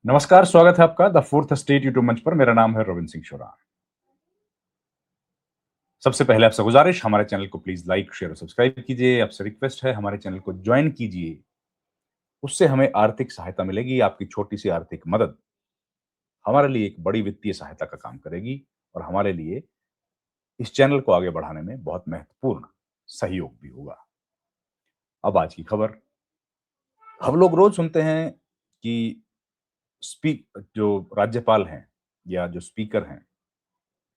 नमस्कार, स्वागत है आपका द फोर्थ स्टेट यूट्यूब मंच पर। मेरा नाम है रविंद्र सिंह शोरान। सबसे पहले आपसे गुजारिश, हमारे चैनल को प्लीज लाइक, शेयर और सब्सक्राइब कीजिए। आपसे रिक्वेस्ट है, हमारे चैनल को ज्वाइन कीजिए। उससे हमें आर्थिक सहायता मिलेगी। आपकी छोटी सी आर्थिक मदद हमारे लिए एक बड़ी वित्तीय सहायता का काम करेगी और हमारे लिए इस चैनल को आगे बढ़ाने में बहुत महत्वपूर्ण सहयोग भी होगा। अब आज की खबर। हम लोग रोज सुनते हैं कि जो राज्यपाल हैं या जो स्पीकर हैं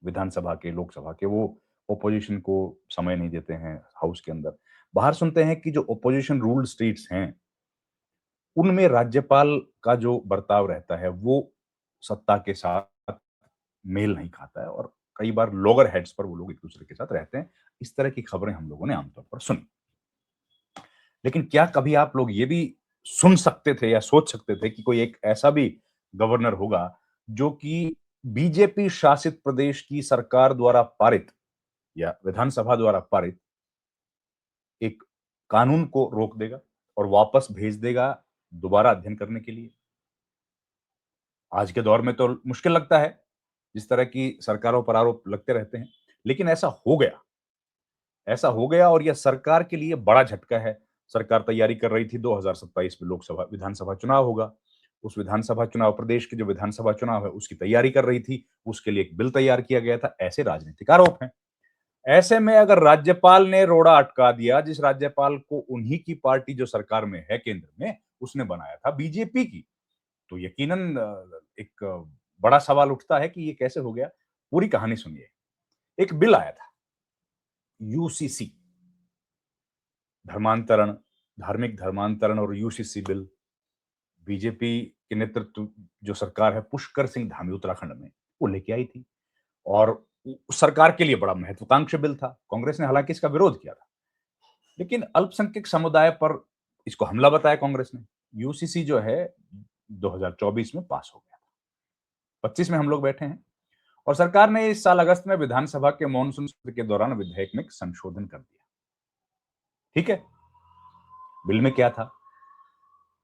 विधानसभा के, लोकसभा के, वो ओपोजिशन को समय नहीं देते हैं हाउस के अंदर। बाहर सुनते हैं कि जो ओपोजिशन रूल्ड स्टेट्स हैं, उनमें राज्यपाल का जो बर्ताव रहता है, वो सत्ता के साथ मेल नहीं खाता है और कई बार लॉगर हेड्स पर वो लोग एक-दूसरे के साथ रहते हैं। इस तरह की खबरें हम लोगों ने आमतौर पर सुनी। लेकिन क्या कभी आप लोग ये भी सुन सकते थे या सोच सकते थे कि कोई एक ऐसा भी गवर्नर होगा, जो कि बीजेपी शासित प्रदेश की सरकार द्वारा पारित या विधानसभा द्वारा पारित एक कानून को रोक देगा और वापस भेज देगा दोबारा अध्ययन करने के लिए? आज के दौर में तो मुश्किल लगता है, जिस तरह की सरकारों पर आरोप लगते रहते हैं। लेकिन ऐसा हो गया। ऐसा हो गया और यह सरकार के लिए बड़ा झटका है। सरकार तैयारी कर रही थी, 2027 में लोकसभा विधानसभा चुनाव होगा। उस विधानसभा चुनाव, प्रदेश के जो विधानसभा चुनाव है, उसकी तैयारी कर रही थी। उसके लिए एक बिल तैयार किया गया था। ऐसे राजनीतिक आरोप हैं। ऐसे में अगर राज्यपाल ने रोड़ा अटका दिया, जिस राज्यपाल को उन्हीं की पार्टी जो सरकार में है केंद्र में, उसने बनाया था बीजेपी की, तो यकीनन एक बड़ा सवाल उठता है कि ये कैसे हो गया? पूरी कहानी सुनिए। एक बिल आया था, यूसीसी, धर्मांतरण, धार्मिक धर्मांतरण और यूसीसी बिल। बीजेपी के नेतृत्व जो सरकार है पुष्कर सिंह धामी उत्तराखंड में, वो लेके आई थी और सरकार के लिए बड़ा महत्वाकांक्षी बिल था। कांग्रेस ने हालांकि इसका विरोध किया था, लेकिन अल्पसंख्यक समुदाय पर इसको हमला बताया कांग्रेस ने। यूसीसी जो है 2024 में पास हो गया था। 25 में हम लोग बैठे हैं और सरकार ने इस साल अगस्त में विधानसभा के मॉनसून सत्र के दौरान विधेयक में संशोधन कर दिया। ठीक है, बिल में क्या था?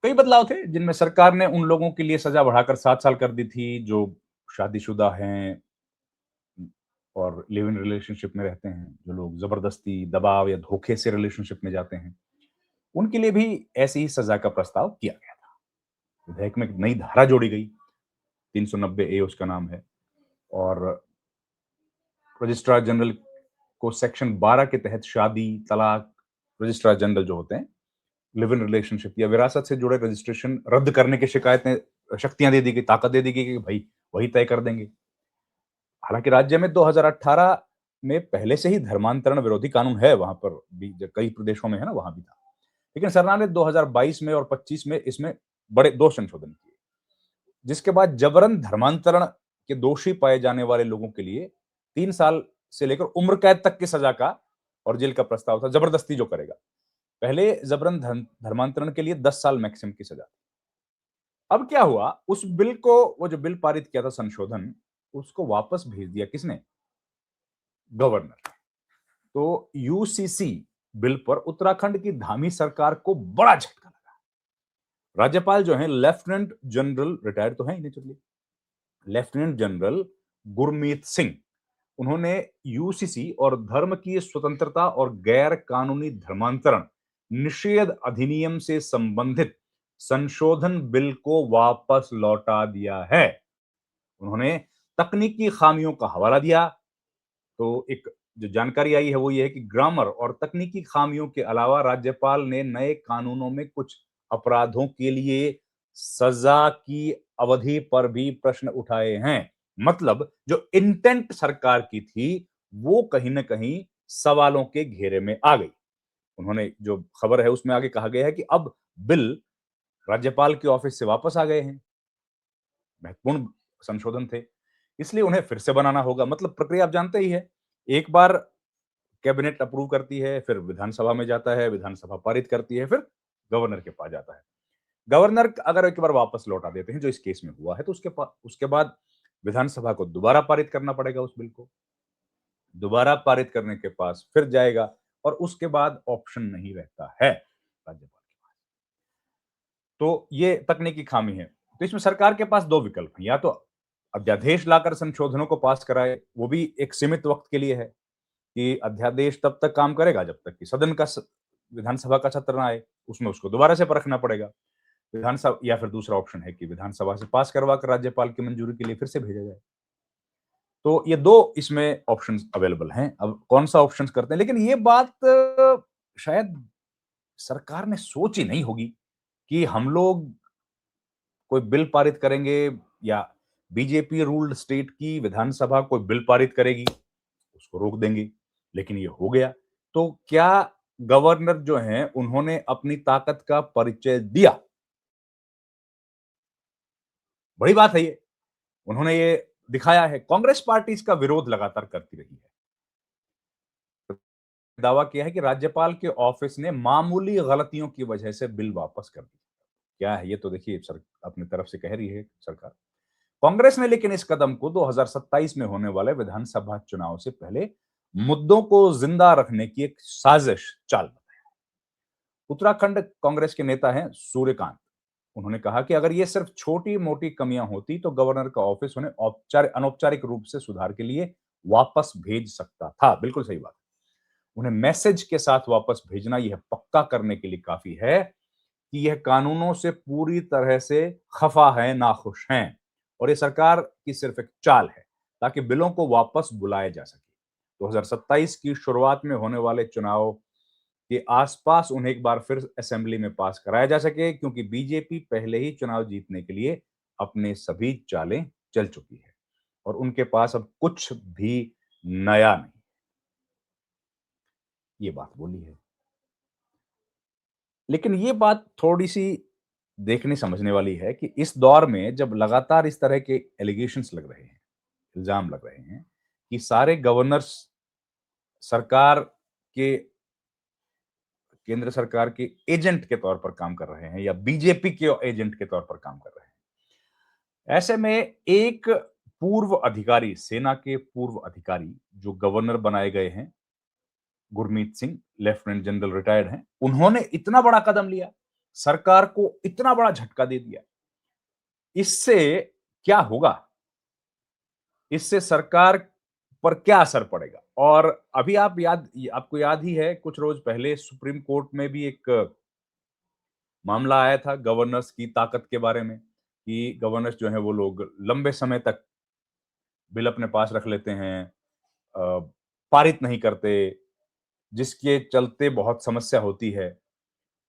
कई बदलाव थे, जिनमें सरकार ने उन लोगों के लिए सजा बढ़ाकर 7 साल कर दी थी जो शादीशुदा हैं और लिव इन रिलेशनशिप में रहते हैं। जो लोग जबरदस्ती, दबाव या धोखे से रिलेशनशिप में जाते हैं, उनके लिए भी ऐसी ही सजा का प्रस्ताव किया गया था। विधेयक में एक नई धारा जोड़ी गई, 390 ए उसका नाम है, और रजिस्ट्रार जनरल को सेक्शन 12 के तहत शादी, तलाक, रजिस्ट्रार जनरल जो होते हैं, लिव इन रिलेशनशिप या विरासत से जुड़े रजिस्ट्रेशन रद्द करने की शिकायतें, शक्तियां दे दी गई, ताकत दे दी गई कि भाई वही तय कर देंगे। हालांकि राज्य में 2018 में पहले से ही धर्मांतरण विरोधी कानून है, वहां पर भी कई प्रदेशों में है ना, वहां भी था। लेकिन सरकार ने 2022 में और 25 में इसमें बड़े दो संशोधन किए, जिसके बाद जबरन धर्मांतरण के दोषी पाए जाने वाले लोगों के लिए 3 साल से लेकर उम्र कैद तक की सजा का और जेल का प्रस्ताव था, जबरदस्ती जो करेगा। पहले जबरन धर्मांतरण के लिए 10 साल मैक्सिमम की सजा। अब क्या हुआ, उस बिल को, वो जो बिल पारित किया था संशोधन, उसको वापस भेज दिया किसने? गवर्नर। तो यूसीसी बिल पर उत्तराखंड की धामी सरकार को बड़ा झटका लगा। राज्यपाल जो हैं लेफ्टिनेंट जनरल, रिटायर्ड तो हैं naturally, lieutenant general Gurmeet Singh, उन्होंने यूसीसी और धर्म की स्वतंत्रता और गैर कानूनी धर्मांतरण निषेध अधिनियम से संबंधित संशोधन बिल को वापस लौटा दिया है। उन्होंने तकनीकी खामियों का हवाला दिया। तो एक जो जानकारी आई है वो ये है कि ग्रामर और तकनीकी खामियों के अलावा राज्यपाल ने नए कानूनों में कुछ अपराधों के लिए सजा की अवधि पर भी प्रश्न उठाए हैं। मतलब जो इंटेंट सरकार की थी, वो कहीं ना कहीं सवालों के घेरे में आ गई। उन्होंने, जो खबर है उसमें आगे कहा गया है कि अब बिल राज्यपाल के ऑफिस से वापस आ गए हैं। महत्वपूर्ण संशोधन थे, इसलिए उन्हें फिर से बनाना होगा। मतलब प्रक्रिया आप जानते ही है, एक बार कैबिनेट अप्रूव करती है, फिर विधानसभा में जाता है, विधानसभा पारित करती है, फिर गवर्नर के पास जाता है। गवर्नर अगर एक बार वापस लौटा देते हैं, जो इस केस में हुआ है, तो उसके बाद विधानसभा को दोबारा पारित करना पड़ेगा उस बिल को। दोबारा पारित करने के पास फिर जाएगा और उसके बाद ऑप्शन नहीं रहता है राज्यपाल के पास। तो ये तकनीकी खामी है। तो इसमें सरकार के पास दो विकल्प हैं, या तो अध्यादेश लाकर संशोधनों को पास कराए, वो भी एक सीमित वक्त के लिए है कि अध्यादेश तब तक काम करेगा जब तक कि सदन का विधानसभा का सत्र ना आए, उसमें उसको दोबारा से परखना पड़ेगा विधानसभा, या फिर दूसरा ऑप्शन है कि विधानसभा से पास करवा कर राज्यपाल की मंजूरी के लिए फिर से भेजा जाए। तो ये दो इसमें ऑप्शंस अवेलेबल हैं। अब कौन सा ऑप्शंस करते हैं, लेकिन ये बात शायद सरकार ने सोची नहीं होगी कि हम लोग कोई बिल पारित करेंगे या बीजेपी रूल्ड स्टेट की विधानसभा कोई बिल पारित करेगी, उसको रोक देंगे, लेकिन ये हो गया। तो क्या गवर्नर जो हैं उन्होंने अपनी ताकत का परिचय दिया? बड़ी बात है ये। उन्होंने ये दिखाया है। कांग्रेस पार्टी इसका विरोध लगातार करती रही है। दावा किया है कि राज्यपाल के ऑफिस ने मामूली गलतियों की वजह से बिल वापस कर दिया। क्या है ये, तो देखिए सर अपनी तरफ से कह रही है सरकार। कांग्रेस ने लेकिन इस कदम को 2027 में होने वाले विधानसभा चुनाव से पहले मुद्दों को जिंदा रखने की एक साजिश चाल बताया। उत्तराखंड कांग्रेस के नेता हैं सूर्यकांत। उन्होंने कहा कि अगर ये सिर्फ छोटी मोटी कमियां होती तो गवर्नर का ऑफिस उन्हें अनौपचारिक रूप से सुधार के लिए वापस भेज सकता था। बिल्कुल सही बात। उन्हें मैसेज के साथ वापस भेजना यह पक्का करने के लिए काफी है कि यह कानूनों से पूरी तरह से खफा है, नाखुश हैं, और ये सरकार की सिर्फ एक चाल है ताकि बिलों को वापस बुलाया जा सके। 2027 की शुरुआत में होने वाले चुनाव के आसपास उन्हें एक बार फिर असेंबली में पास कराया जा सके, क्योंकि बीजेपी पहले ही चुनाव जीतने के लिए अपने सभी चालें चल चुकी है और उनके पास अब कुछ भी नया नहीं। ये बात बोली है, लेकिन ये बात थोड़ी-सी देखने समझने वाली है कि इस दौर में जब लगातार इस तरह के एलिगेशंस लग रहे हैं, इल्ज़ाम लग रहे हैं कि सारे गवर्नर्स सरकार के केंद्र सरकार के एजेंट के तौर पर काम कर रहे हैं या बीजेपी के एजेंट के तौर पर काम कर रहे हैं। ऐसे में एक पूर्व अधिकारी, सेना के पूर्व अधिकारी जो गवर्नर बनाए गए हैं, Gurmeet Singh, lieutenant general retired हैं, उन्होंने इतना बड़ा कदम लिया, सरकार को इतना बड़ा झटका दे दिया। इससे क्या होगा? इससे सरकार पर क्या असर पड़ेगा? और अभी आपको याद ही है, कुछ रोज पहले सुप्रीम कोर्ट में भी एक मामला आया था गवर्नर्स की ताकत के बारे में कि गवर्नर्स जो हैं वो लोग लंबे समय तक बिल अपने पास रख लेते हैं, पारित नहीं करते, जिसके चलते बहुत समस्या होती है।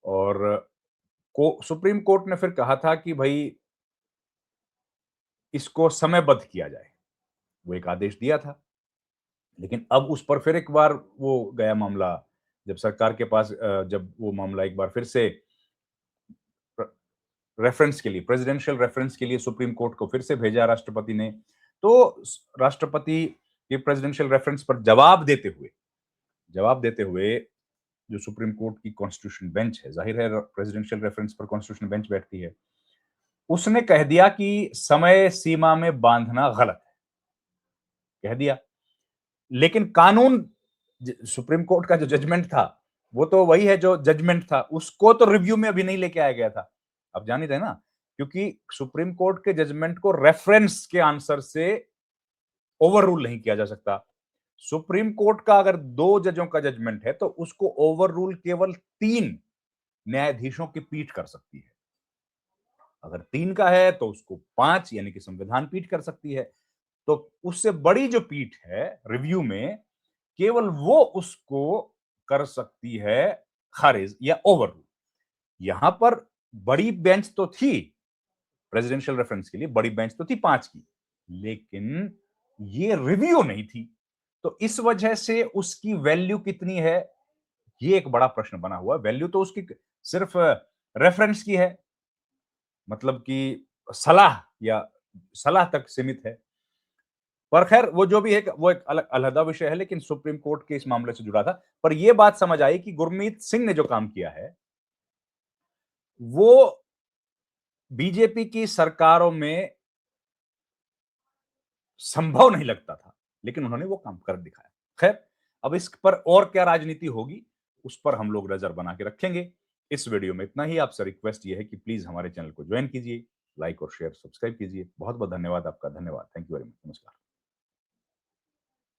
और को सुप्रीम कोर्ट ने फिर कहा था कि भई इसको समयबद्ध किया जाए। वो एक आदेश दिया था। लेकिन अब उस पर फिर एक बार वो गया मामला, जब सरकार के पास जब वो मामला एक बार फिर से रेफरेंस के लिए, प्रेसिडेंशियल रेफरेंस के लिए सुप्रीम कोर्ट को फिर से भेजा राष्ट्रपति ने, तो राष्ट्रपति के प्रेसिडेंशियल रेफरेंस पर जवाब देते हुए जो सुप्रीम कोर्ट की कॉन्स्टिट्यूशन बेंच है, जाहिर है प्रेसिडेंशियल रेफरेंस पर कॉन्स्टिट्यूशन बेंच बैठती है, उसने कह दिया कि समय सीमा में बांधना गलत है, कह दिया। लेकिन कानून, सुप्रीम कोर्ट का जो जजमेंट था वो तो वही है जो जजमेंट था, उसको तो रिव्यू में अभी नहीं लेके आया गया था। अब जान ही रहे ना, क्योंकि सुप्रीम कोर्ट के जजमेंट को रेफरेंस के आंसर से ओवर रूल नहीं किया जा सकता। सुप्रीम कोर्ट का अगर 2 जजों का जजमेंट है तो उसको ओवर रूल केवल 3 न्यायाधीशों की पीठ कर सकती है। अगर 3 का है तो उसको 5 यानी कि संविधान पीठ कर सकती है। तो उससे बड़ी जो पीठ है रिव्यू में, केवल वो उसको कर सकती है खारिज या ओवर रूल। यहां पर बड़ी बेंच तो थी, प्रेसिडेंशियल रेफरेंस के लिए बड़ी बेंच तो थी 5 की, लेकिन ये रिव्यू नहीं थी। तो इस वजह से उसकी वैल्यू कितनी है, ये एक बड़ा प्रश्न बना हुआ है। वैल्यू तो उसकी सिर्फ रेफरेंस की है, मतलब कि सलाह या सलाह तक सीमित है। पर खैर वो जो भी है, वो एक अलग अलहदा विषय है, लेकिन सुप्रीम कोर्ट के इस मामले से जुड़ा था। पर यह बात समझ आई कि गुरमीत सिंह ने जो काम किया है वो बीजेपी की सरकारों में संभव नहीं लगता था, लेकिन उन्होंने वो काम कर दिखाया। खैर, अब इस पर और क्या राजनीति होगी, उस पर हम लोग नजर बना के रखेंगे। इस वीडियो में इतना ही। आपसे रिक्वेस्ट ये है कि प्लीज हमारे चैनल को ज्वाइन कीजिए, लाइक और शेयर, सब्सक्राइब कीजिए। बहुत-बहुत धन्यवाद आपका। धन्यवाद। Thank you very much. नमस्कार।